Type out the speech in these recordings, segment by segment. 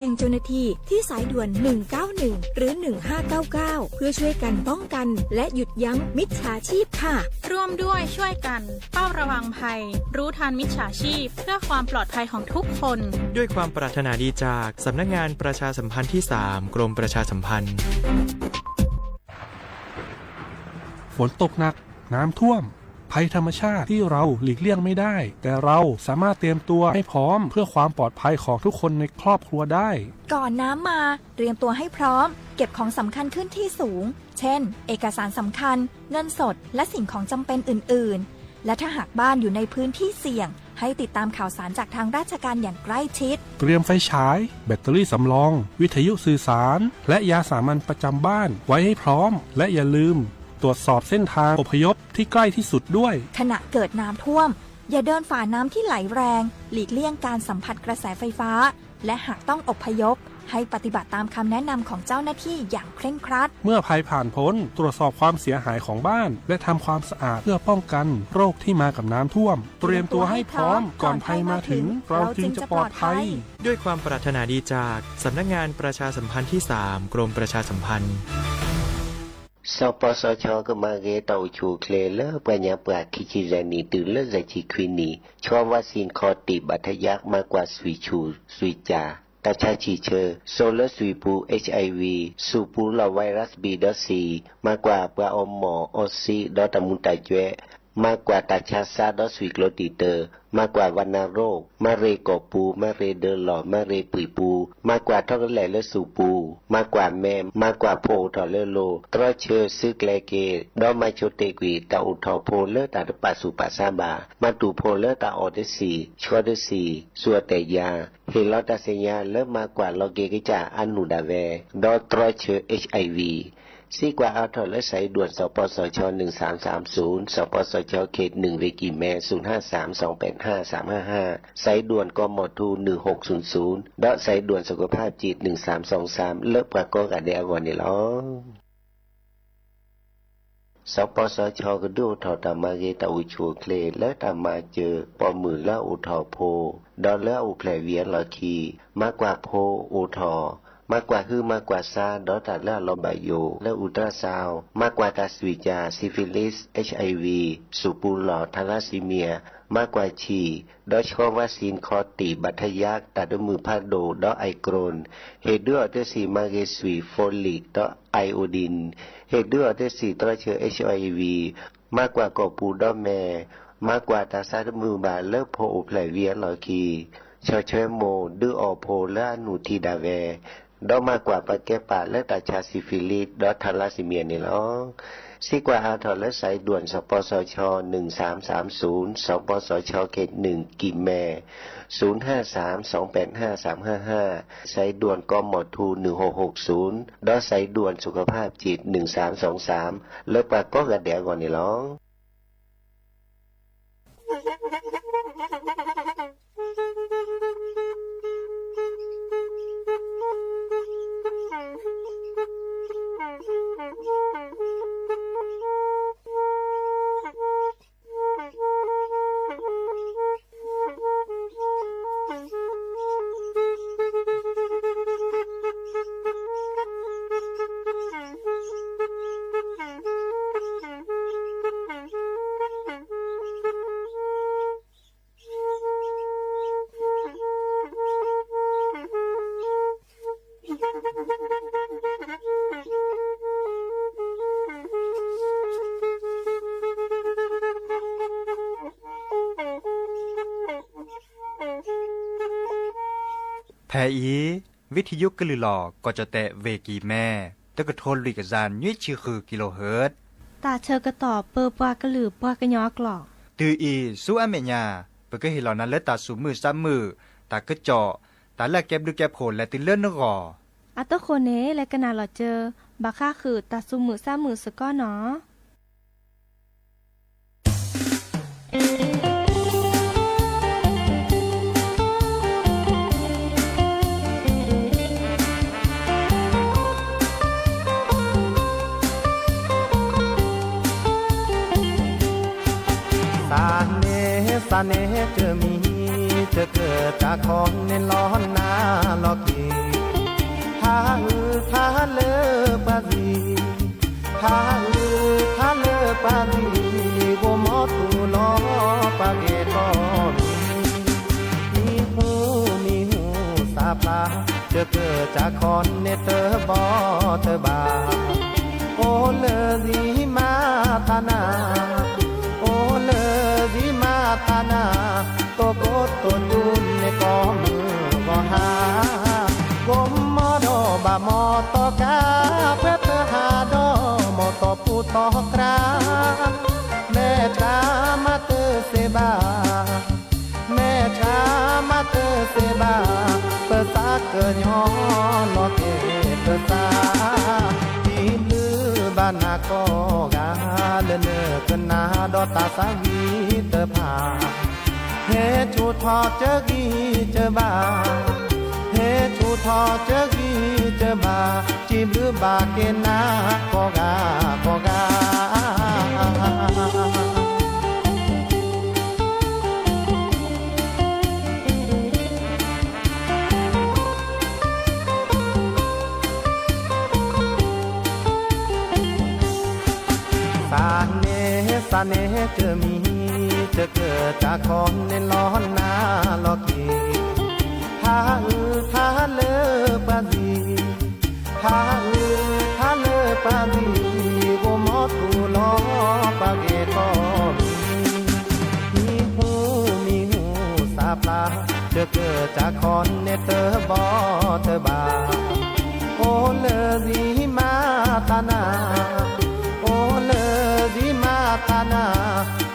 แจ้งเจ้าหน้าที่ที่สายด่วน 191 หรือ 1599 เพื่อช่วยกันป้องกันและหยุดยั้งมิจฉาชีพค่ะร่วมด้วยช่วยกันเฝ้าระวังภัยรู้ทันมิจฉาชีพเพื่อความปลอดภัยของทุกคนด้วยความปรารถนาดีจากสำนักงานประชาสัมพันธ์ที่ 3 กรมประชาสัมพันธ์ฝนตกหนักน้ำท่วมภัยธรรมชาติที่เราหลีกเลี่ยงไม่ได้แต่เราสามารถเตรียมตัวให้พร้อมเพื่อความปลอดภัยของทุกคนในครอบครัวได้ก่อนน้ำมาเตรียมตัวให้พร้อมเก็บของสำคัญขึ้นที่สูงเช่นเอกสารสำคัญเงินสดและสิ่งของจำเป็นอื่นๆและถ้าหากบ้านอยู่ในพื้นที่เสี่ยงให้ติดตามข่าวสารจากทางราชการอย่างใกล้ชิดเตรียมไฟฉายแบตเตอรี่สำรองวิทยุสื่อสารและยาสามัญประจำบ้านไว้ให้พร้อมและอย่าลืมตรวจสอบเส้นทางอพยพที่ใกล้ที่สุดด้วยขณะเกิดน้ำท่วมอย่าเดินฝ่าน้ำที่ไหลแรงหลีกเลี่ยงการสัมผัสกระแสไฟฟ้าและหากต้องอพยพให้ปฏิบัติตามคำแนะนำของเจ้าหน้าที่อย่างเคร่งครัดเมื่อภัยผ่านพ้นตรวจสอบความเสียหายของบ้านและทำความสะอาดเพื่อป้องกันโรคที่มากับน้ำท่วมเตรียมตัวให้พร้อมก่อนภัยมาถึงเราจึงจะปลอดภัยด้วยความปรารถนาดีจากสำนักงานประชาสัมพันธ์ที่ 3 กรมประชาสัมพันธ์สปสชก็มาเกตเอาชูเคลเลอปัญญาปราคิจิรานีตื่นเลิศใจชีควินีชอบวัคซีนคอติบัตยักมากกว่าสวิชูสวิจาตาชาชีเชอโซลสวีปู HIV สูปูลาไวรัส B.C มากกว่าปลาอมหมออซีดอตมุนตาเจมากกว่าตาชาซาดอสวิกโลติเตอร์มากกว่าวันนาโรคมะเรกอปูมะเรเดอหล่อมะเรปุยปูมากกว่าท้องแหล่และสูปูมากกว่าแม่มากกว่าโพทอเลโลตรอเชอซึกแลเกดอมาโชเตกวีตาอุทอโพเลตาดปาสุปาซาบามาตูโพเลตาออเดสีชัวเดสีสัวเตยาเฮลอตาเซญาเลมากกว่าโลเกกิจาอนุดาเวดอตรอเชอ HIVซีกว่าเอาถอดและใส่ด่วนสปสช1330สปสชเขต1เวกิแม0532855355ใส่ด่วนกมท1600และใส่ด่วนสุขภาพจิต1323เลิกประกอบกันได้วันนี้ล้อสปสชก็ดูถอดตามาเกตอุชูเคลและตามาเจอปอมือละอุทอโพดอและอุแผลเวียนละคีมากกว่าโพอุทอมากกว่าคือมากกว่าซาดอตัดและลอบายโยและอุลตราซาวมากกว่าตาสวิจาซิฟิลิส HIV สุปูหลอดทาลัสซีเมียมากกว่าฉีดอชอวัคซีนคอติบัตยักตัดมือพาโดดอไอโกรนเฮดด้วยอัตสีมาเกสวีโฟลิกดอไอโอดินเฮดด้วยอัตสีตรเชอ HIV มากกว่ากอปูดอแม่มากกว่าตาซาดมือบาเลิกโพอแผลเวียนหลอคีชอเชโมดืออโพและอนุทีดาเวดอมากกว่าปะแกปะและตาชาซิฟิลิสดอทาลัสซีเมียนี่ล้อซีกว่าอาถอดและสายด่วนสปสช1330สปสชเขต1กิมแม0532855355สายด่วนกมท1660ดอสายด่วนสุขภาพจิต1323เลิกปะก็กระเดียก่อนนี่ล้อแพอีวิทยุกลือหลอกก็จะแตะเวกีแม่ตะกะโทนลิกจานยุ้ยชื่อคือกิโลเฮิรตซ์ตาเชอกระตอบเปอปากระหลือปากระยอกหลอกตืออีสู้อเมญาเปก็เห็นเหล่านั้นและตาสูมือซ้ำมือตากระเจาะตาแลกแก็บดูแก็บโผล่และติเลื่อนนกออัตโคเนและกะนาหลอเจอบาค่าคือตาสูมือซ้ำมือสก้อเนาะสาเนเจอมีจะเกิดจากคนเน้นร้อนนาลอกี ท่าเลอปาซีท่าเลอปาซีโกมอตูลอปาเกตอมีหูสาปลาเจอเกิดจากคอนเนเตอร์บอเตอร์บาโอเลอดีมาตานาโอเลอดีมาตานาโตโกโตจุนในกอมือก็หากมมอดอบามอตอกาเพื่อเธอหาดอมอตอปูตอกราแม่ชามาเตอเซบาแม่ชามาเตอเซบาเปิดสาเกินย้อนลอเกเปิดสาทีลือบานาโกกาเลเนกันนาดอตาสาวีเตอผาเฮชูทอเจอกีเจอบาเฮชูทอเจอกีเจอบาจีบือบาเกนาโกกาโกกาสาเนเจอมีจะเกิดจากคนในล้อนนาลอกีท่าเลอปาซีท่าเลอปาซีโกมอตูลอปาเกตอมีหูสาปลาจะเกิดจากคนในเตอร์บอเตอร์บาโอเลอดีมาตานาโอเลอดีมาตานา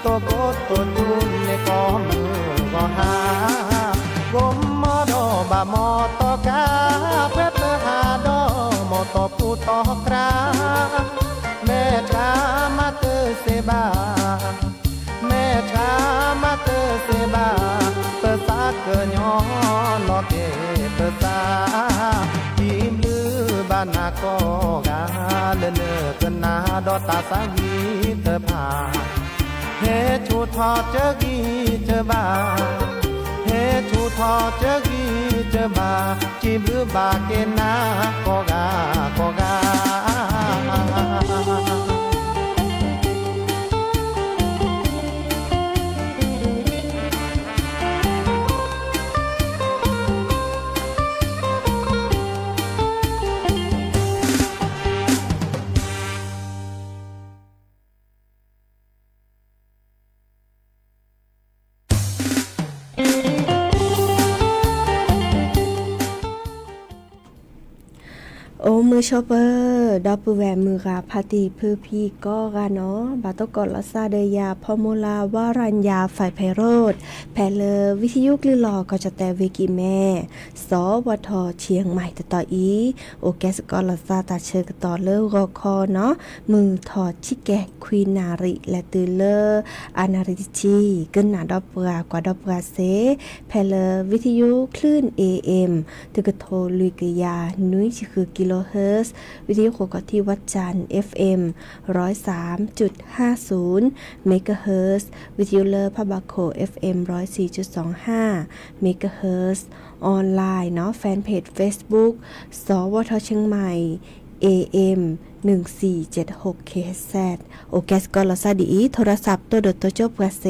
โตโกโตจุนในกอมือก็หากมมอดอบามอตอกาเพื่อเธอหาดอมอตอปูตอกราแม่ชามาเตอเซบาแม่ชามาเตอเซบาเปิดสาเกินย้อนลอเกเปิดสาทีมลือบานาโกกาเลเนกันนาดอตาสาวีเตอผาเฮชูทอเจอกีเจอบาเฮชูทอเจอกีเจอบาจีบือบาเกนาโกกาโกกาโอ้มือชอปเปอร์ดอปเปอร์แวมมือกาพาติพือพีก็กาเนาะบาตกอลซาเดยาพอโมลาวารัญญาฝ่ายไพโรธแพเลวิทยุกลือหลอก็จะแต่วิกิแม่สวทเชียงใหม่ต่ออีโอแกสกอลซาตาเชกต่อเลอรอคอเนาะมือถอดชิแกควีนาริและตือเลออานาริชีกึนหนาดอปเปอร์กว่าดอปเปอร์เซแพเลวิทยุคลื่น AM ตึกโทลุยกยานุ้ยคือกิโลเฮิรตซ์วิทยุโคกที่วัดจันทร์ FM 103.50 เมกะเฮิรตซ์วิทยุเลอพะบาโค FM 104.25 เมกะเฮิรตซ์ออนไลน์เนาะแฟนเพจ Facebook สวทเชียงใหม่ AM 1476 KZ โอแกสกอลซาดีโทรศัพท์ตัวเดตัวจบกว่าเซ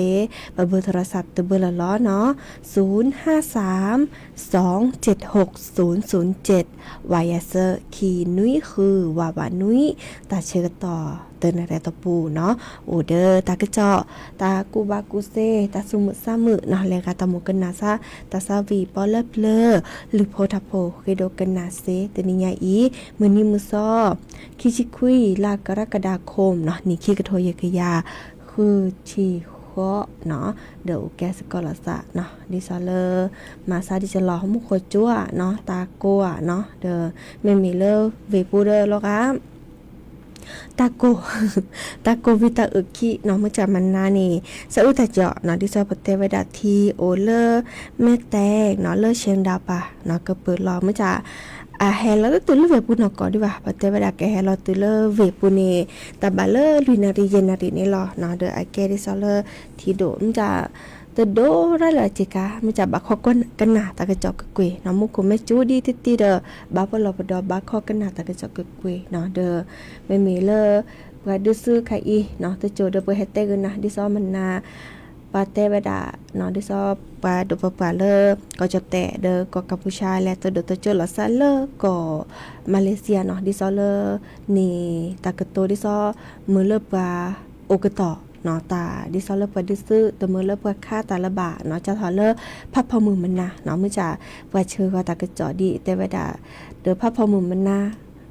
เบอร์โทรศัพท์ตัวเบอร์ละล้อเนาะ053-276-007วายเซอร์คีนุ้ยคือวาวานุ้ยตาเชิญต่อเตือนอะไรต่อปูเนาะโอเดอร์ตากระเจาะตากูบากูเซตาสุมุซามือเนาะแล้วก็ตามุกันนาซาตาซาวีปอเลเพลหรือโพทาโพเคโดกันนาเซตนิยาอีมือนี้มือซ้อคิชิคุยลากรกฎาคมเนาะนี่คีกระโทยกยาคือชีก็เนาะเดี๋ยวแกสกอลสะเนาะดิซอเลอร์มาซาดิจะรอมุโคจั่วเนาะตากัวเนาะเดอเมมิเลอร์เวปูเดอร์แล้วครับตาโกวิตาอึกคิเนาะเมื่อจากมันนานี่สะอุตะเจาะเนาะดิซอปเตวดาทีโอเลอร์แม่แตกเนาะเลอเชียงดาปะเนาะก็เปิดรอเมื่อจากแฮลเราตื่นเวปุนก่อนดีกว่าปเตวดาแกแฮเราตื่นเวปุเนตาบาเลลุยนารีเยนารีนี่รอเนาะเดอไอแกดิซอเลอร์ที่โดมจะ ตโดได้ละจิกามันจะบักคอกันหนาตากระจอกกะกวยเนาะมุกุแม่จูดีติเด้อบาปลอปดอบักคอกันหนาตากระจอกกะกวยเนาะเด้อไม่มีเลปะดื้อซื้อไข่อีเนาะตะโจเด้อเปิ้นเฮ็ดแต่กันนะดิซอมันนาปาเตเวดาเนาะดิซอปาดุปะเลก็จะแตะเด้อก็กัมพูชาและตะโดตะโจลอซาเลก็มาเลเซียเนาะดิซอเลนี่ตากะโตดิซอมือเลปาโอกะตอเนาะตาดิซอเลปะดิซื้อตะมือเลปะค่าตาละบาเนาะจะทอเลพับพอมือมันนะเนาะมื้อจะว่าเชื่อก็ตากะจอดีแต่เวดาเด้อพับพอมือมันนะ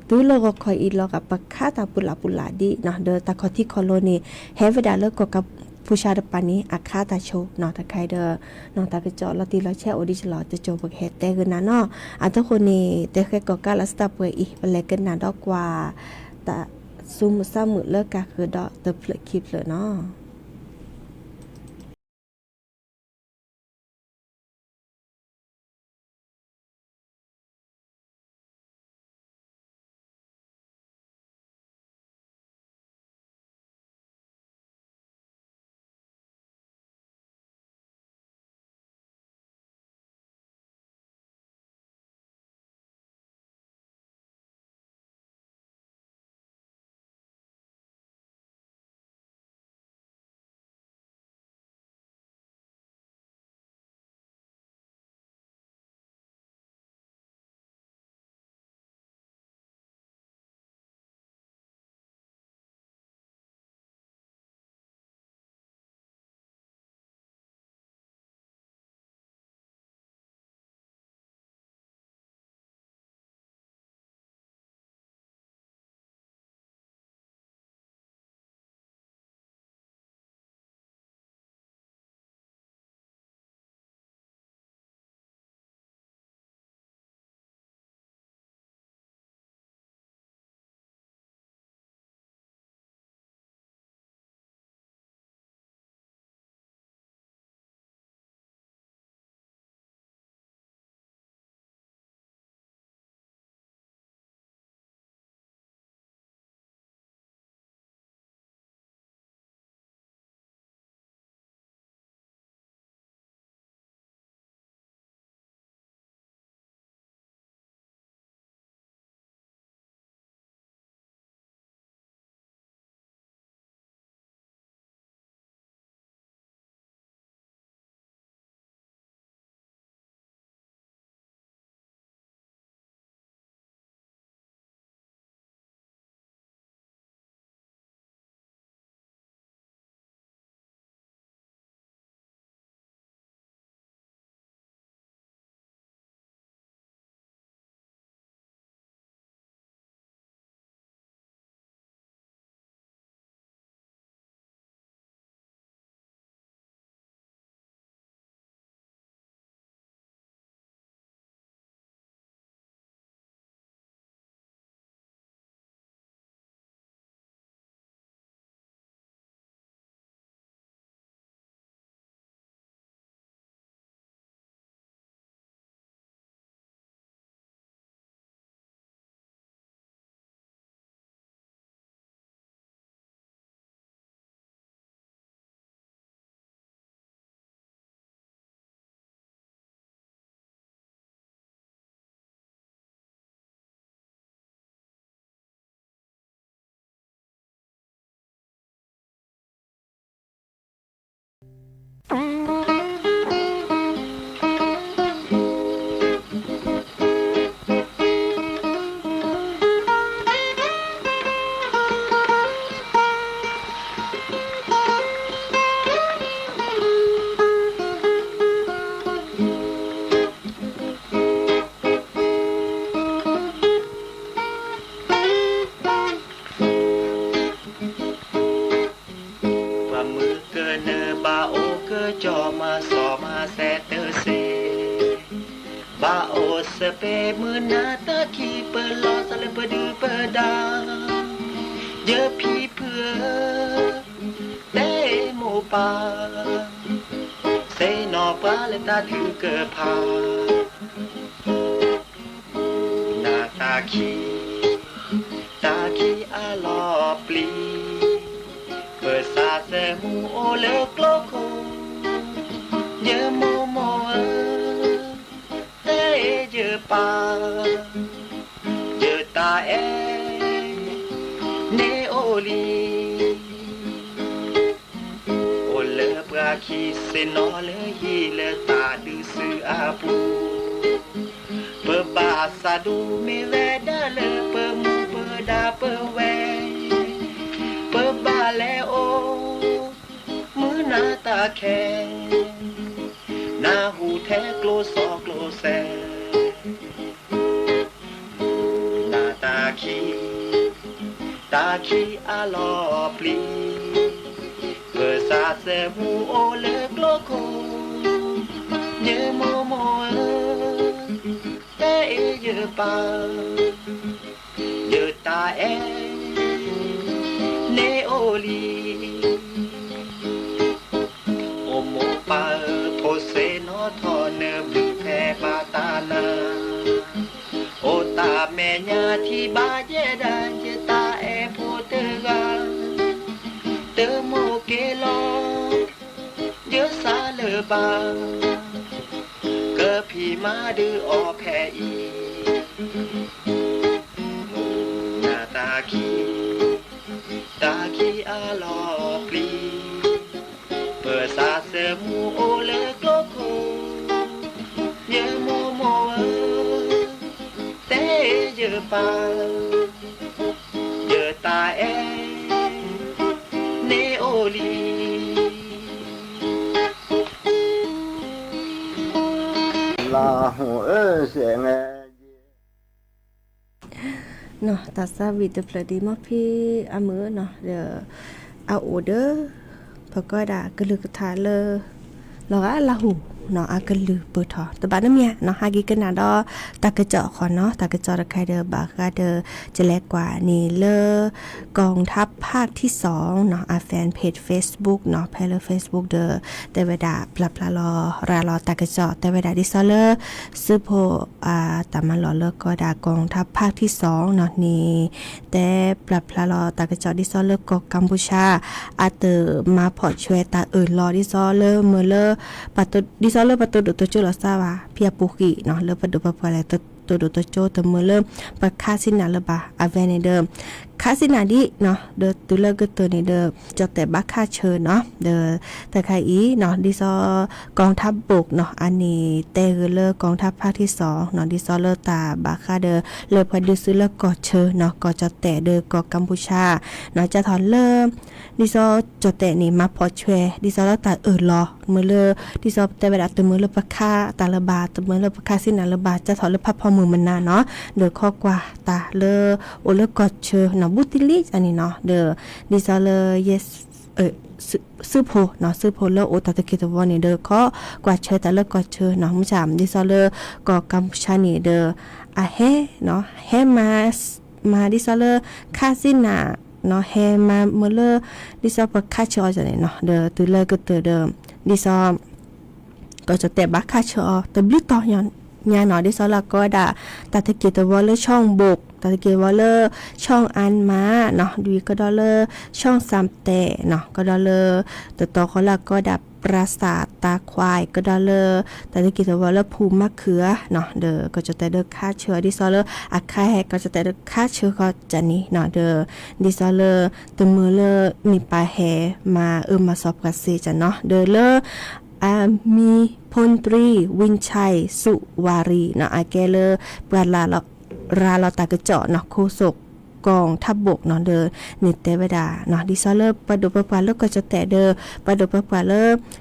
ตู้เลก็คอยอีลอกับปะค่าตาปุลาดีเนาะเด้อตาคอที่คอโลนี่เฮเวดาเลก็กับผู้ชาดปานี้อาคาตาโชเนาะตะไคเด้อเนาะตากะจอลอตีลอแช่โอดิชลอจะโจบักเฮ็ดแต่คือนะเนาะอันทุกคนนี่แต่เคยก็กาลัสตาเปอีเป็นแลกันนะดอกกว่าแต่ซุมซ้ำมื้อเลิกกะคือดอกเตะเพลคลิปเลยเนาะเปมือนาตาคีเปิดลอสเลเปดือเปิดดาเยอะพี่เพื่อเต้หมูป่าเซนอปลาเลตาถือเกิดพานาตาคีอาลอปลีเปิดซาเซมูโอเลโกโลโค ปาเจอตาเอเนโอลีโอเลปราคีเซนอเลฮีเลตาดูสืออาปูเปบาสาดูเมเวดาเลเปมูเปดาเปเวเปบาเลโอมือนาตาแขนาหูแท้โกลซอโกลแซนาตาคีอาลอปลีเปิดซาเซมูโอเลโกลโคเยโมโมเตเอเยปาเยตาเอเนโอลีโอโมปาโพเซโนทอเนบลูแพปาตานาโอตาเมญาที่บาเยดาเยตาเอโพเตกาเตโมเกโลเยซาเลบาเกอพีมาดือออแพอีนาตาคีอาลอปลีเปิดซาเซมูโอเลโกโคเยโมโมเตเยปาเยตาเอเนโอลีลาหูเสียงเนาะตาซาวิตเพลดีมาพี่อามือเนาะเดี๋ยวเอาออเดอร์พอก็ด่ากระลึกทาเลแล้วก็ลาหูเนาะอากระลือเปิดถอตบ้านน้ำเมียเนาะหากิกันนาดอตากระเจาะขอเนาะตากระเจาะตะไคเดอบากาเดอจะแลกกว่านี่เลอกองทัพภาคที่2เนาะแฟนเพจ Facebook เนาะแพล Facebook เดอแต่เวลาปรับลารอตากระเจาะแต่เวลาดิซอเลอร์ซื้อโพตามมาหล่อเลิกก็ด่ากองทัพภาคที่2เนาะนี่แต่ปรับลารอตากระเจาะดิซอเลอร์ก็กัมพูชาอาเตอมาพอช่วยตารอดิซอเลอร์เมื่อเลอปัตตดิซอเลอร์ปัตตตัวโจลาซาวาเพียปุกิเนาะเลอปัตตปะปะแลตัวโจตเมื่อเริ่มปะคาสินาเลบาอาเวเนเดิมคาสินาดิเนาะเดอตุเลก็ตัวนี้เดอจอแต่บักคาเชิญเนาะเดอแต่ใครอีเนาะดิซอกองทัพบกเนาะอันนี้เตเลกองทัพภาคที่2เนาะดิซอเลตาบักคาเดอเลพอดิซเลกอเชิญเนาะก็จอแต่เดอกอกัมพูชาเนาะจะถอนเริ่มดิซอจอแต่นี่มาพอช่วยดิซอเลตารอเมื่อเลดิซอแต่เวลาตัวมือเลปะคาตาเลบาตัวมือเลปะคาสินาเลบาจะถอนเลพับพอมือมันนาเนาะเดอข้อกว่าตาเลโอเลกอเชิญเนาะบุติลิอันนี้เนาะเดอดิซอเลเยสซื้อโพเนาะซื้อโพเลโอตาตะกิตวอนี่เดอกอกว่าเชิญแต่เลกอเชิญเนาะมุจามดิซอเลก็กัมพูชานี่เดออะเฮเนาะเฮมาดิซอเลคาซินาเนาะเฮมาเมื่อเลดิซอปะคาชอจังเนาะเดอตุเลก็เตอเดิมดิซอก็จะแต่บักคาชอตะบลิตอยอนญาเนาะดิซอลก็ด่าตาตะกิตวอเลช่องบกตาตะเกียวเลอร์ช่องอันมาเนาะดูก็ดอลเลอร์ช่องสามแต่เนาะก็ดอลเลอร์ต่อเขาละก็ดับปราสาทตาควายก็ดอลเลอร์ตาตะเกียวเลอร์ภูมิมะเขือเนาะเดอก็จะแต่เดอค่าเชื้อดิซอเลอร์อาคาแฮก็จะแต่เดอค่าเชื้อก็จะนี้เนาะเดอดิซอเลอร์ตัวมือเลอร์มีปลาแฮมามาสอบกันสิจ้ะเนาะเดอเลอร์มีพลตรีวินชัยสุวารีเนาะอาแกเลอร์ปลาเราตากระเจาะเนาะโคศกกองทัพบกเนาะเด้อนิเตเวดาเนาะดิซอเลอร์ปะดุปะปะเลก็จะแต่เด้อปะดุปะปะเล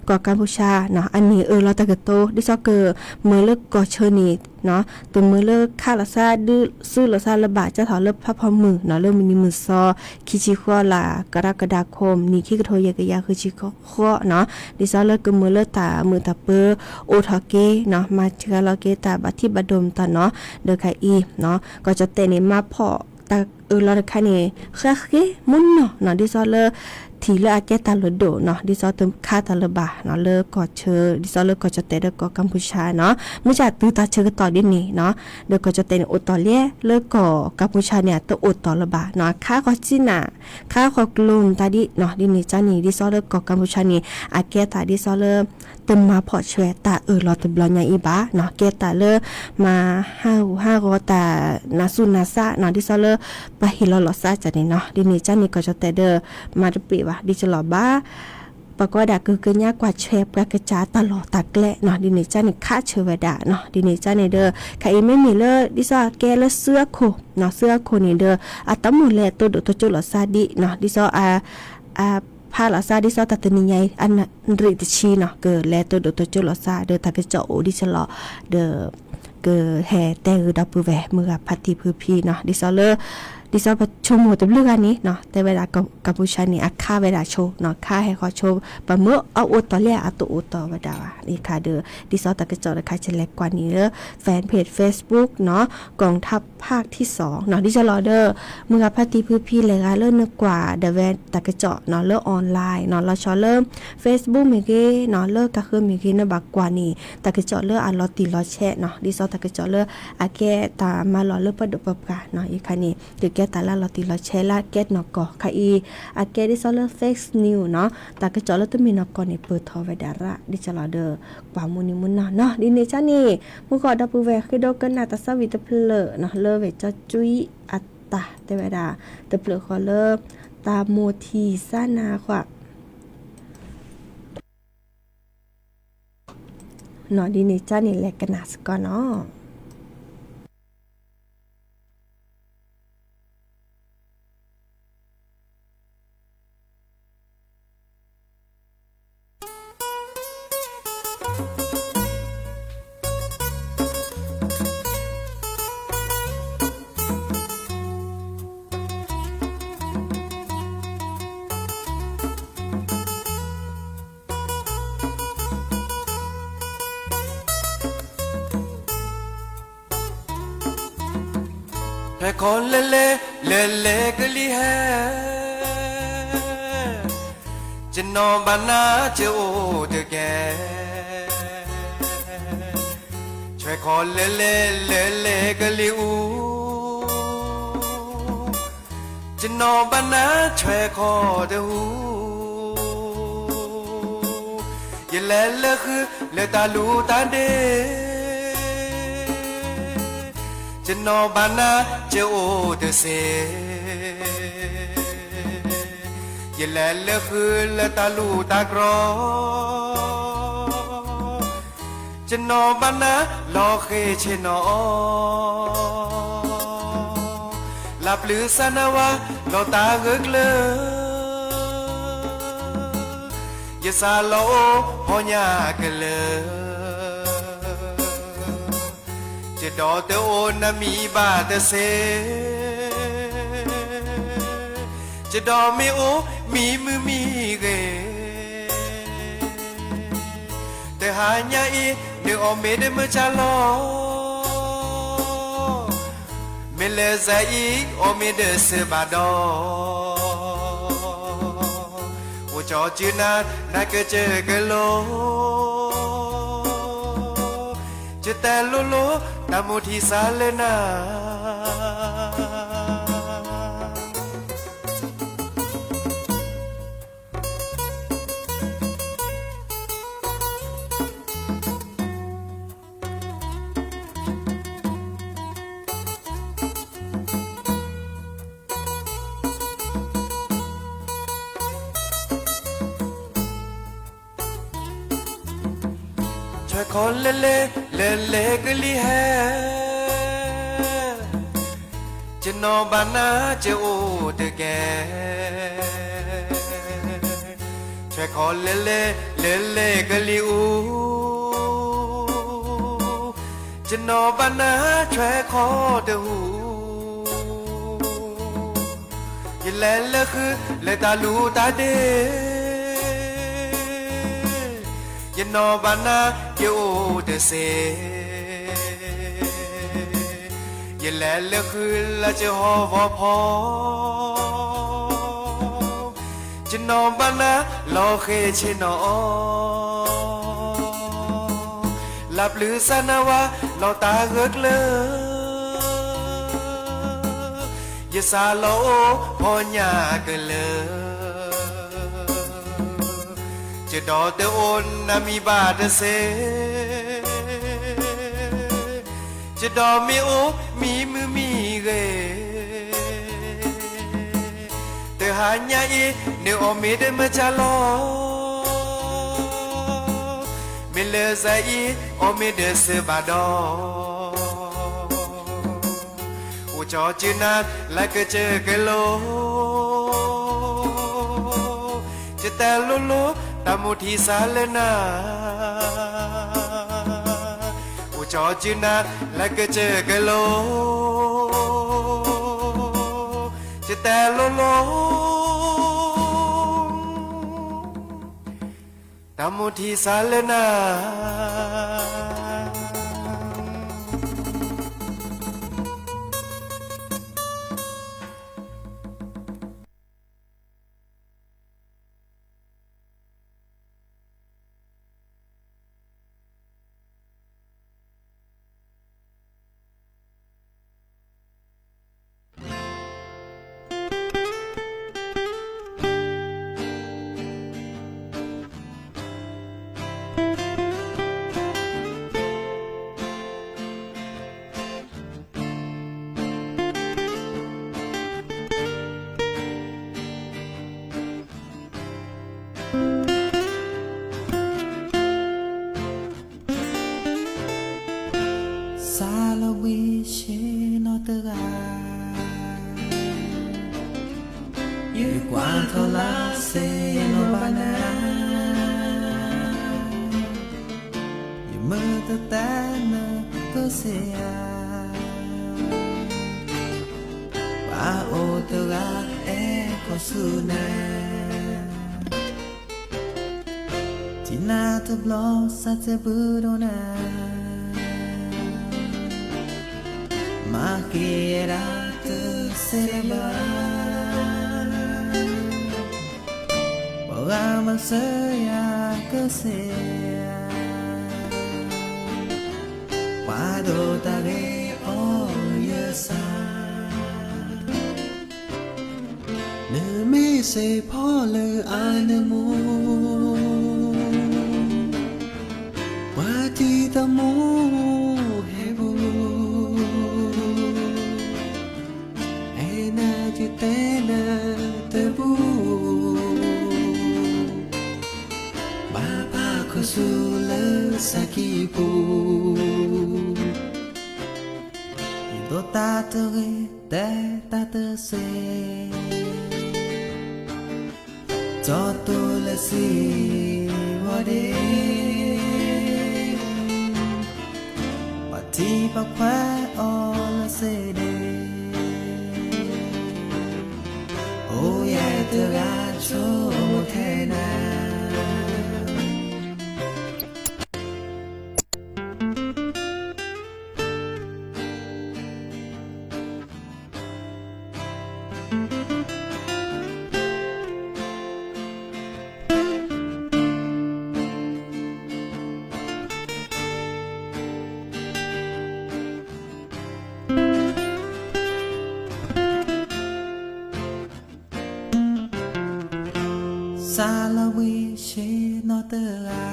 กอกัมพูชาเนาะอันนี้เราตากระโตดิซอเกอเมื่อเลกอเชนีเนาะตัวมือเลค่าละซาดื้อซื้อละซาระบาดจะถอนเลพับพอมือเนาะเริ่มมีมือซอคิชิข้อลากรกฎาคมนี่คิกโทยกะยาคือชิข้อเนาะดิซอเลก็มือเลตามือตาเปอโอทอเกเนาะมาเจอลอเกตาบัดที่บดมตาเนาะเด้อค่ะอีเนาะก็จะแต่นี่มาพอตา ลอดคันนี่ค่ะเกมุนเนาะเนาะดิซอเลทีเลอาเกตาลโดเนาะดิซอตึมคาตาลบาเนาะเลกอเชอดิซอเลกอจเตเดกอกัมพูชาเนาะมุจาตือตาเชอต่อดินี่เนาะเดกอจเตนโอตอเลียเลกอกัมพูชาเนี่ยตอโอตอลบาเนาะค่าก็จิน่ะค่าก็กลุนตาดิเนาะดินี่จานี่ดิซอเลกอกัมพูชานี่อาเกตาดิซอเลตึมมาพอช่วยตาลอตบลอนยาอีบาเนาะเกตาเลมาห้ากอตานาซุนาซาเนาะดิซอเลปะฮิลอลอซาจานี่เนาะดินี่จานี่ก็จะเตเดมาดปิดิจลอบ้าปะก็ดาคือเกญากว่าเชฟกระจาตลอดตะแกละเนาะดินี่จ้านี่ค่าเชวดาเนาะดินี่จ้านี่เด้อใครไม่มีเลดิซอแกเลเสื้อโคเนาะเสื้อโคนี่เด้ออะตะมุแลตัวดตัวจุลซาดิเนาะดิซอพาลาซาดิซอตัตนิยัยอันริตชีเนาะเกิดแลตัวดตัวจุลซาเด้อตะกะเจาะดิจลอเด้อเกิดแห่แต่ดับปือแหวเมื่อพัทธิพือพีเนาะดิซอเลดิซอประชมหัวตบเรื่องอันนี้เนาะแต่เวลากัมพูชานี่ค่าเวลาโชว์เนาะค่าให้เขาโชว์ปะเมื่อเอาอตอแรกเอาตัวอตอวดานี่ค่ะเด้อดิซอตะกะจอนะคะจะเล็กกว่านี้เด้อแฟนเพจ Facebook เนาะกองทัพภาคที่2เนาะดิจะรอเด้อเมื่อพัทธิพือพีเลยค่ะเริ่มนึกกว่าเดแวนตะกะจอเนาะเริ่มออนไลน์เนาะเราชอเริ่ม Facebook มีเกเนาะเลิกก็คือมีเกนะบักกว่านี้ตะกะจอเริ่มอันรอติรอแชะเนาะดิซอตะกะจอเริ่มอาแกตามารอเริ่มประดบกะเนาะอีกค่ะนี่เดี๋ยวแกตาละเราติเราแชร์ละเก็ตนอกอค่ะอีอาเกดิซอลเฟกซ์นิวเนาะตากระจอแล้วต้องมีนอกอในเปิดทอไว้ดาระดิจลอเดอร์กว่ามูนิมุนเนาะดิเนจ้านี่มุกอดับแวคือดกันนาตาสวิตเพลเนาะเลเวจจุยอัตตาเตเวดาเตเพลคอเลตาโมทีซานาค่ะเนาะดิเนจ้านี่แลกันนาสกอเนาะCon lele lele gli hai chỉ non bana chỉ ô de ge chơi con lele lele gli u chỉ non bana chơi con de u ye lele khứ le ta lu ta de chỉ nó bán na chưa ô từ xe, giờ lẽ lẽ khứ lẽ ta lu ta gro, chỉ nó bán na lo khê chỉ nó, lạp lư sanawa lo ta gước lơ, giờ xa lo ho nhà cái lơ. Chỉ đó tớ ôn na mi ba tớ xe chỉ đó mi ô mi mư mi ghê tớ hai nhà y nếu ôm mê đêm mơ cha lo mê lê ra y ôm mê đơ sơ bà đo ô cho chứ na cơ chơ cơ lô chứ ta lô lô ta một thì xa lên à chơi con lele lele cái li hai chỉ nó bán na chỉ ô từ kè chơi con lele lele cái li u chỉ nó bán na chơi khó từ u ye lele khứ lele ta lu ta de ye no bana ke o de se อย่าแลเลือกคืนและจะหอวอพอจะนอนบ้านนะรอเคเชนอหลับหรือสนาวะเราตาเกิกเลยอย่าสาโลพอหยาเกินเลยจะดอเตอโอนนามีบาดเซจะดอมีโอมีมือมีเกแต่หาญาอีเนอมีเดมจาลอมีเลซาอีอมีเดเซบาดออูจอจินาลาเกเจเกโลจะแต่โลโลตามุทีสาเลนาจอจินาและก็เจอกันโลจะแต่โลโลตามุทีสาเลนา Salvation no te da y cuanto la se no van a y me te tana que sea pa o te ga e cosuna tina te blo sa te burona Maquera te serba Pagama saya que sea Pado tage oh yesa Ne me se pole anemo Wati tamo hebu Tena tebu Bapa kusula sakipu Indo tatere te tatese Toto lesi wade Pati pakwa ola sede Oh yeah, the gacho tena. Salvation no te da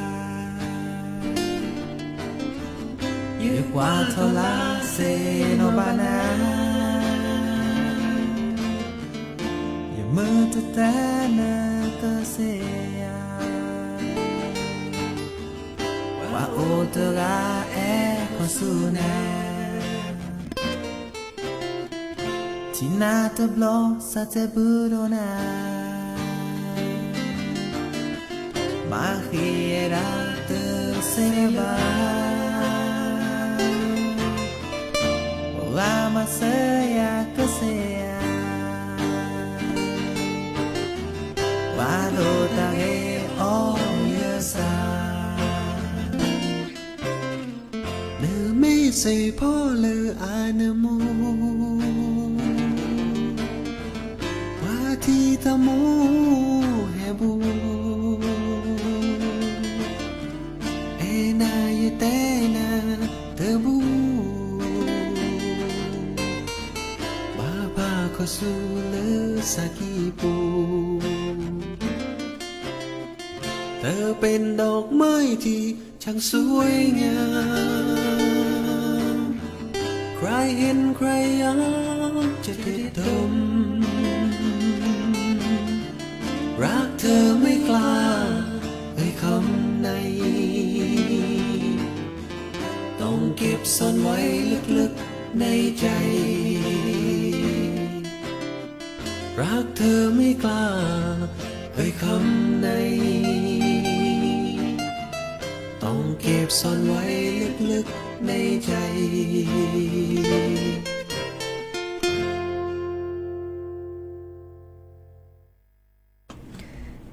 y cuanto la se no van a y me te tana que sea wa o te ga e cosuna tina te blo sa te burona Maquera te serba Pagama saya que sea Pado tage oh yesa Ne me เสพ่อเลออานามูว่าที่ตะมูแฮบูเอนายเตนาเตบูบาพาขอสูเลอสักีปูเธอเป็นดอกไม้ที่ช่างสวยงามใครเห็นใครอยากจะติดดมรักเธอไม่กล้าเอ่ยคำไหนต้องเก็บซ่อนไว้ลึกๆในใจรักเธอไม่กล้าเอ่ยคำไหนต้องเก็บซ่อนไว้ลึกๆในใจ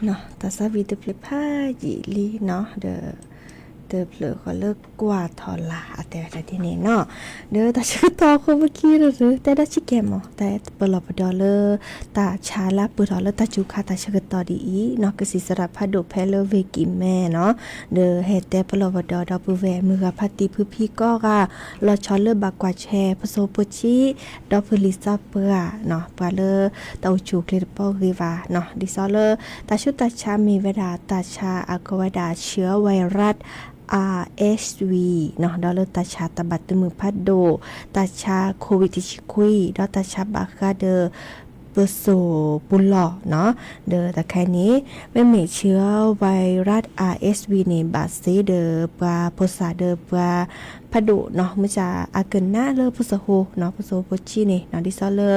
เนาะแต่สวีเดเพลผ้าหยีลีเนาะเดอเพลก็เลิกกว่าทอลาแต่ที่นี่เนาะเด้อตาชื่อตอคนเมื่อกี้หรือแต่ได้ชิแกมแต่เปลอปดอเลตาชาลาปุดอเลตาจูคาตาชื่อตอดีเนาะก็สิสระพัดโดเพลเวกิแม่เนาะเด้อเฮแต่เปลอปดอดอปุแวมือพัดตีพื้พี่ก็ก็รอชอเลบากว่าแชผสมปุชิดอพลิซาเปอเนาะปาเลตาจูเคลปอริวาเนาะดิซอเลตาชุตาชามีเวดาตาชาอากวดาเชื้อไวรัสRSV เนาะดอลตาชาตบัตมือพัดโดตาชาโควิดชิคุยดอตาชาบาคาเดอเปโซปุลลอเนาะเดอแต่แค่นี้ไม่มีเชื้อไวรัส RSV ในบาดซีเดอปลาโพสาเดอปลาพัดโดเนาะมันจะอาเกินหน้าเลอพุสโฮเนาะพุสโฮโพชีนี่เนาะดิซอเลอ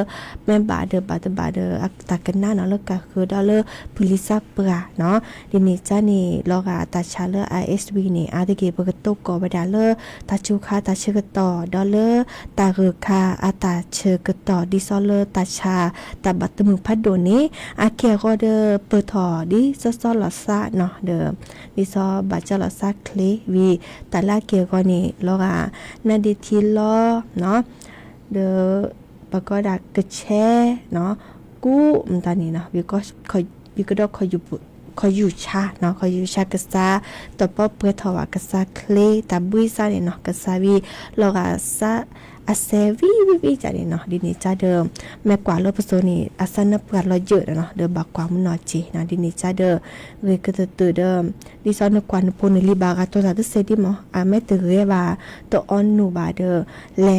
แม่บาเดอบาเดออักตากันหน้าเนาะเลก็คือดอเลอพุลิซาเปราเนาะดินี่จ้านี่ลอกาตาชาเลอ RSV นี่อาตะเกบกตกกอบดาเลอตาชูคาตาเชกต่อดอเลอตาเรคาอาตาเชกต่อดิซอเลอตาชาตาบัตมือพัดโดนี้อาเกก็เดอเปิดถอดิซอลอซาเนาะเดอดิซอบาจลอซาเคลวีตาลาเกก็นี่ลอกานาดิทีลอเนาะเดอปะก็ดักกระแชเนาะกู้มันตานี่เนาะวิก็คอยอยู่ชาเนาะคอยอยู่ชากษาต่อป้อเปิดถวากษาเคลตาบุยซาเนี่ยเนาะกษาวีลอกาซาอาเซวีจ้ะนี่เนาะดินี่จ้าเดิมแม่กว่าโลปโซนี่อาสนะปวดรอเยอะเนาะเดิมบักกว่ามันนอจีนะดินี่จ้าเดิมเวก็ตื่นเดิมดิซอนกว่านพนลิบากาตัวซาตเซดิมอแม่ตื่นเรว่าตัวออนนูบาเดอแล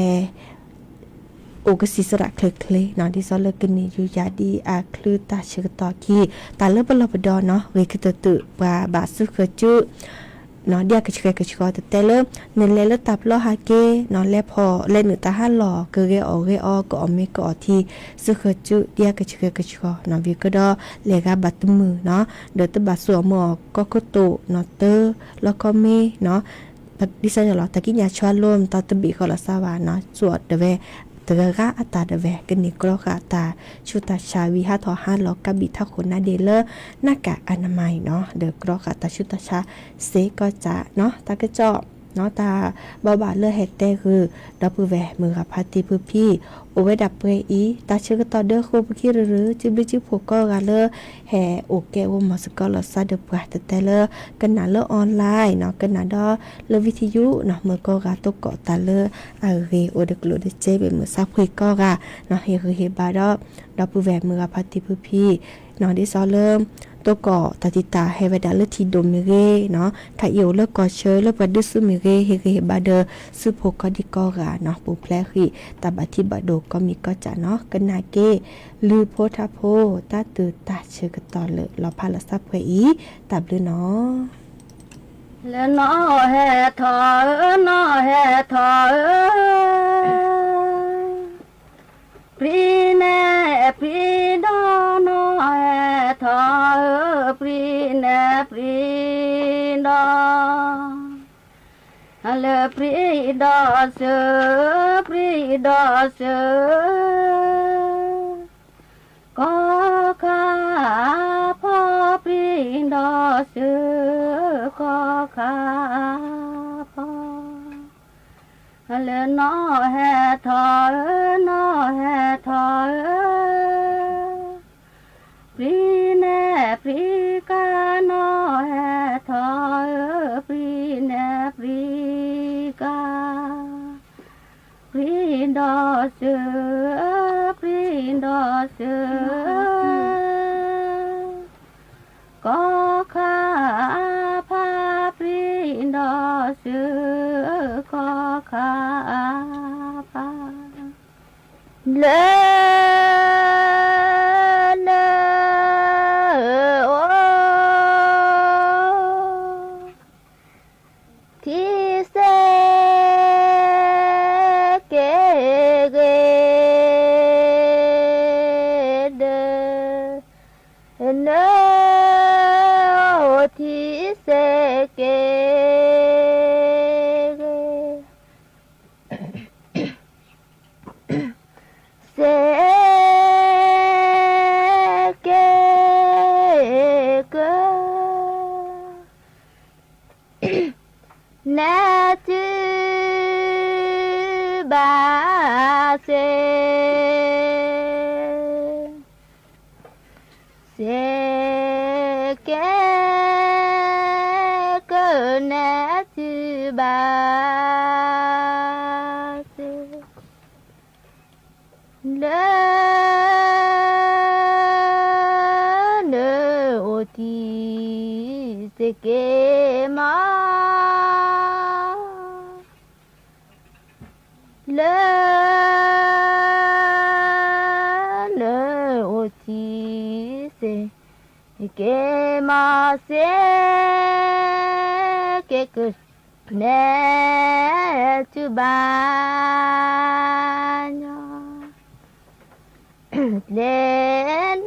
โอกสิสระเคลเนาะดิซอนเลกันนี่อยู่ยาดีอาคลือตาเชกตอคีตาเลบลบดอเนาะเวก็ตื่นว่าบาสุเคจื้อเนาะเดียกกชกแต่เริ่มเนเลตับลอฮาเกเนาะแลพอเล่นตาฮัลลอเกเรอก็อเมก็อที่ซึเคจุเดียกชกเนาะวิก็ดอเลกาบัตมือเนาะเดตบัตสัวหมอก็โตเนาะเตอแล้วก็เมเนาะดิฉันจะรอตะกี้ยาชวนลมตอตบีก็ละสาวาเนาะสวดเดเวตะกะอัตาเดเวกันนี่ก็กะตาชุตาชาวิหาทอห้าลอกะบิทาคนนาเดเลหน้ากากอนามัยเนาะเดกรอกะตาชุตาชาเซก็จะเนาะตากะเจาะเนาะตาบาเลือเฮ็ดแต่คือดับแวมือกับพาติพื้พี่โอไว้ดับเปอีตาชื่อก็ต่อเด้อโคบกี้หรือจิบจิบพวกก็กะเลแห่โอแกวมอสก็ลอซาเดปะแต่เลกันนาเลออนไลน์เนาะกันนาดอเลวิทยุเนาะมือก็กะตกเกาะตาเลเรโอเดกโลเดเจเบมือซักคุยก็กะเนาะเฮคือเฮบาดอดับแวมือกับพาติพื้พี่เนาะดิซอเริ่มตัวก่อตาติตาเฮวดาเลทีโดมิเรเนาะถ้าเอียวเลิกก่อเชยเลิกบัดซึมิเรเฮบาเดอซึโพกอดิกอกะเนาะปูแพลคีตาบัติบาโดก็มีก็จะเนาะกันนาเกลือโพทาโพตาตือตาเชกตอเลยเราพาละซับเวอีตับเลยเนาะและนอแฮทอนอแฮทอปรีแน่ปรีดอนอแฮทอปรีแน่ปรีดอเลปรีดอเสปรีดอเสก็ข้าพ่อปรีดอเสก็ข้าพ่อ le nó he thọ nó he thọ pri ne pri ca nó he thọ pri ne pri ca pri đo sư có kha pha pri đo sư có kha pha lê ô thi se kê ghê đê nơ thi se kê se kê cơ na chư ba se kê cơ na chư ba se nơ ô ti se kê ma nơ ô ti se kê ma se kê cơ nè chư ba lên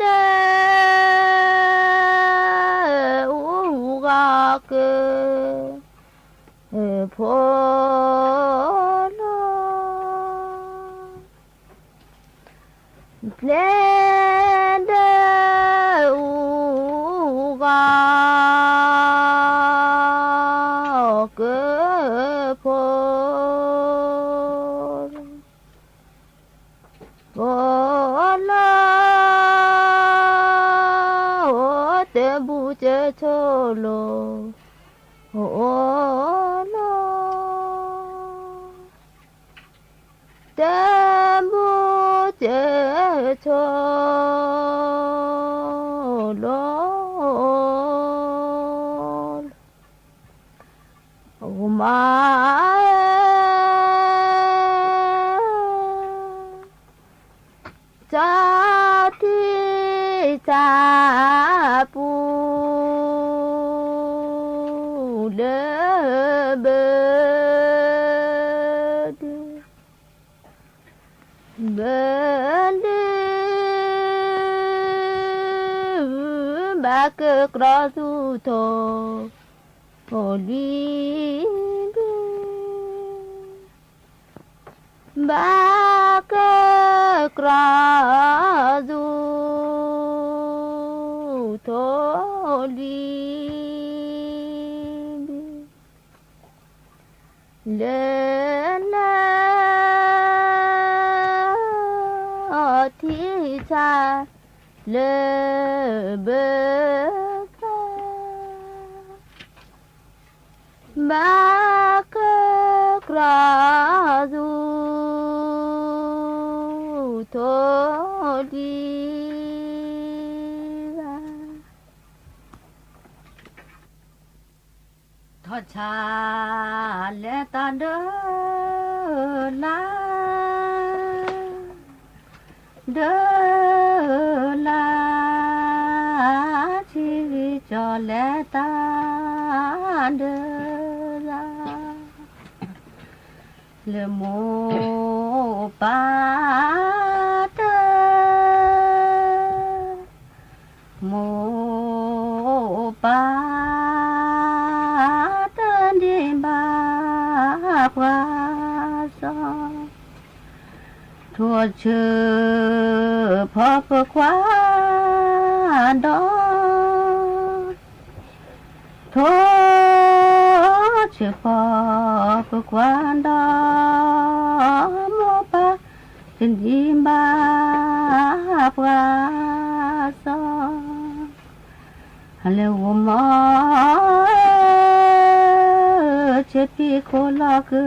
u ga cơ phô lên u ga cơ phô te bu che cho lo o lo te bu che cho lo o ma cha thi cha pu đơ bơ ba cơ cro su thô hồ đi ba cơ cro su thô đi lên thi cha lơ bơ ba cơ cra du thô đi thọ cha lê ta đơ la chi cho lê ta đơ la le mô pa tơ mô pa tơ đi ba qua so thua chư phó phơ quá đó thua chữ phò bực quan đó mô ba trên đi ba qua so lêu mò chế pi khô lo cứ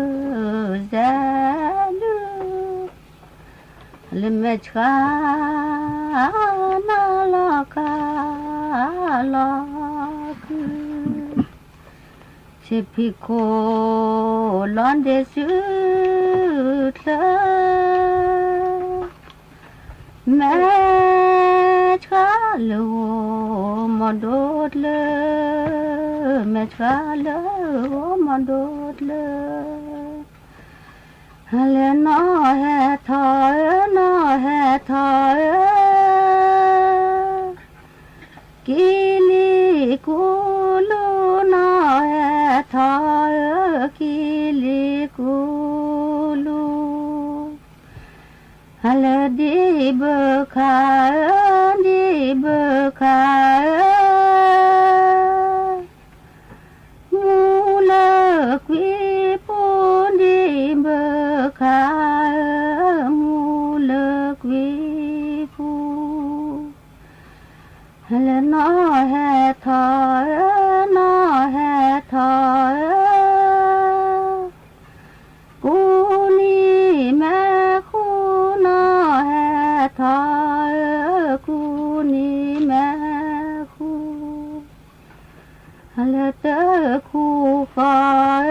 ra lu lên mẹ cha na lo ca lo cứ chế pi khô lon de su thơ mẹ cha lu mò đốt lơ mẹ cha lơ mò đốt lơ hãy nó hè thoi kí li cu lu nó hè thoi kí li cu lu hãy đi bờ khai mu lơ quý pun đi bờ khai mu lơ quý phu hãy nó hè thoi cu ni mẹ khu nó hè thoi cu ni mẹ khu hãy tơ khu khói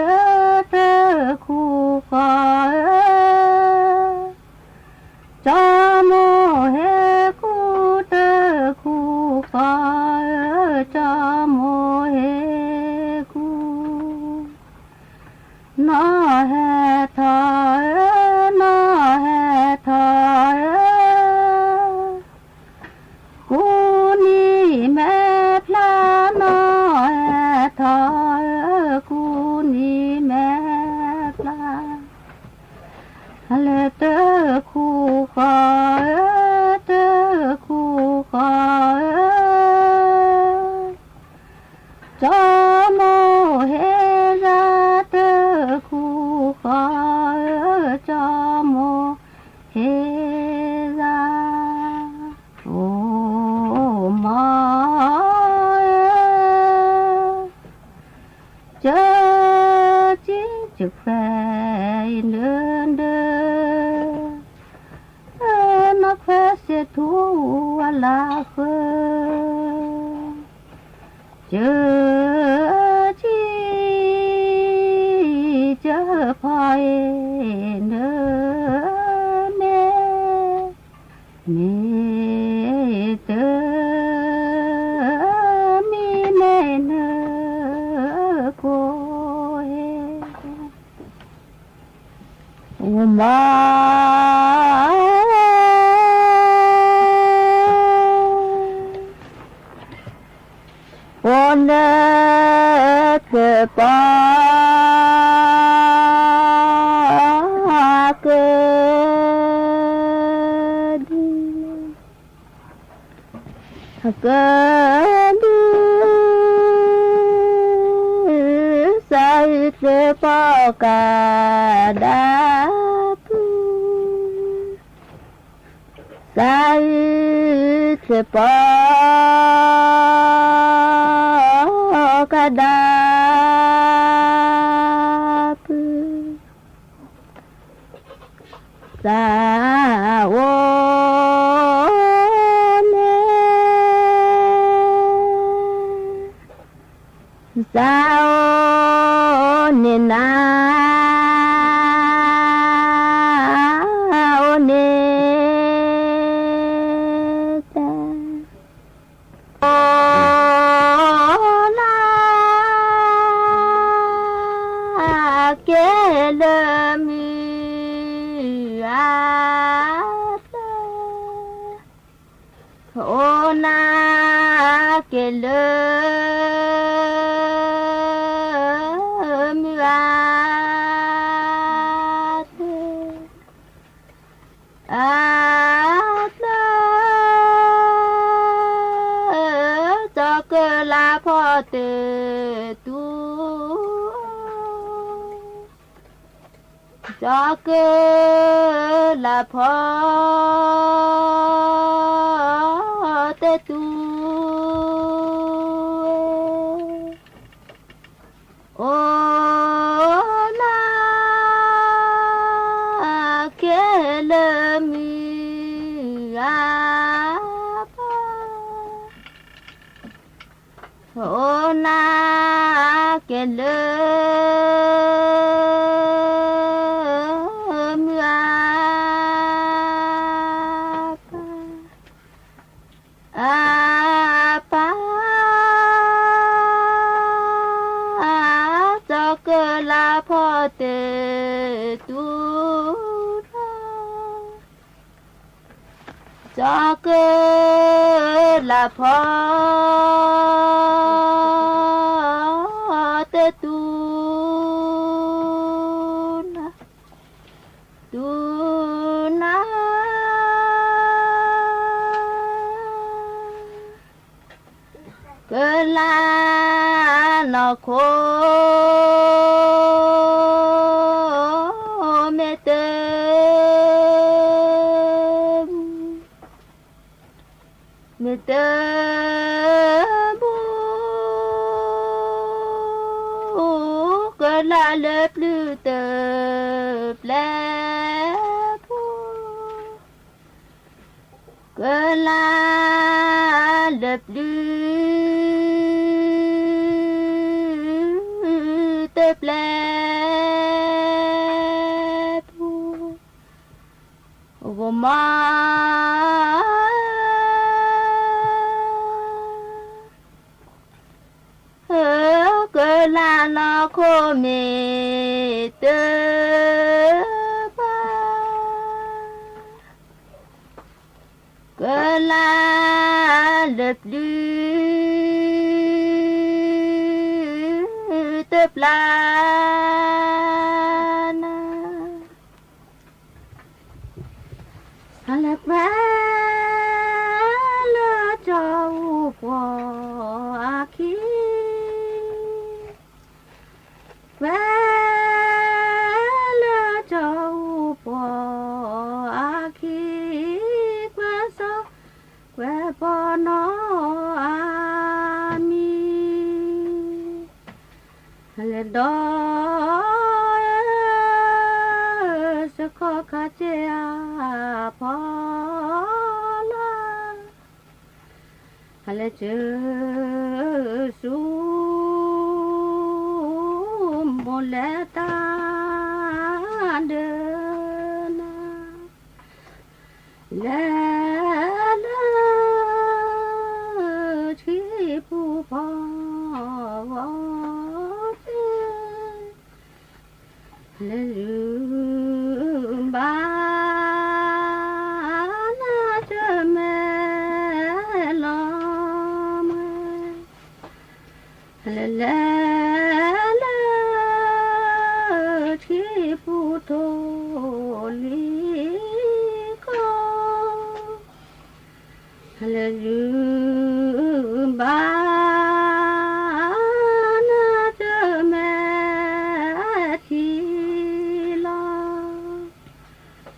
cho mô he khu tơ khu khói cho mô he khu nó he thoi cu ni mẹ pla nó he thoi cu ni mẹ pla hãy tơ khu khói cho mô he ra tơ khu khói cho mô he ra ô mơ chớ chỉ trực phải lớn đơ nó phải sẽ thu là khơi chớ chỉ chớ phải nơ mẹ tơ mi mẹ nơ cô he con cơ pa cơ đi sai cơ pa cả đá sai cơ pa kadap saone na la phò tê tu cho cơ là phó tê tu ô na kê lơ mi a ô na kê lơ cho cơ là phó tê tu na cơ la nó khô mê tê mê tê bu cơ la lớp lư tê plé bu cơ la lớp lư tê plé bu vô ma cơ la nó khô mê tê ba cơ la lập lư tê pla na lập ra lơ cho qua khi về lỡ châu bò khi qua sao về bò nó mi lên đó sẽ có cả chế bò la lên chữ su lẽ ta đơn lẽ chỉ phù phò lẽ ba na cho mẹ lo lẽ thô lý có là dư ba na cho mẹ thì lo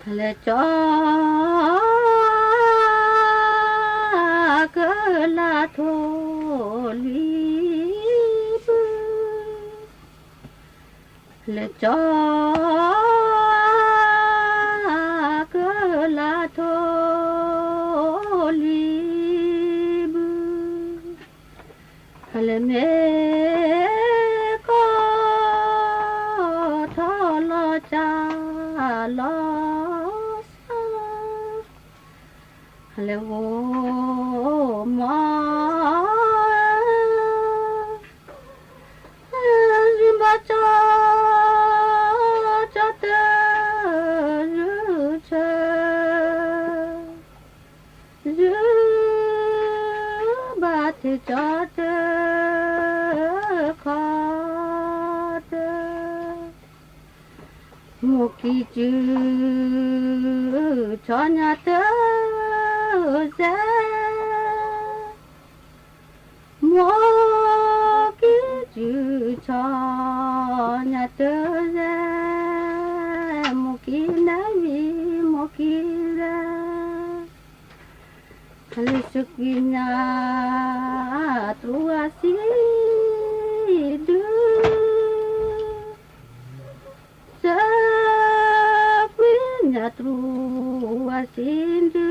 là cho cơ là thô lý là cho cơ là thô li bư là mẹ có thô lo cha lo sa là vô mò ba cho thì cho tớ khó tớ một kỳ chữ cho nhà tớ ra một kỳ chữ cho nhà tớ ra rezekinya truasi du sepinya truasi du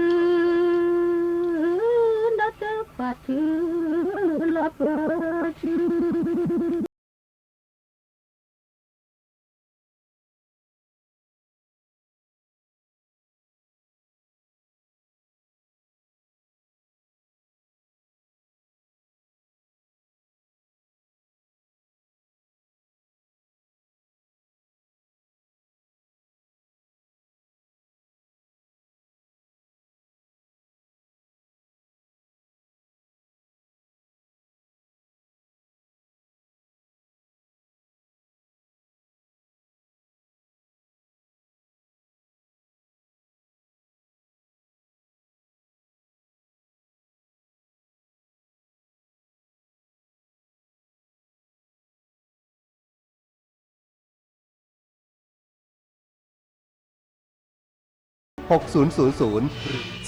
ndak tepat lapar6000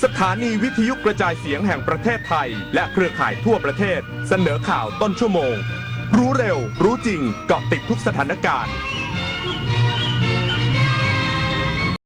สถานีวิทยุกระจายเสียงแห่งประเทศไทยและเครือข่ายทั่วประเทศเสนอข่าวต้นชั่วโมง รู้เร็วรู้จริงเกาะติดทุกสถานการณ์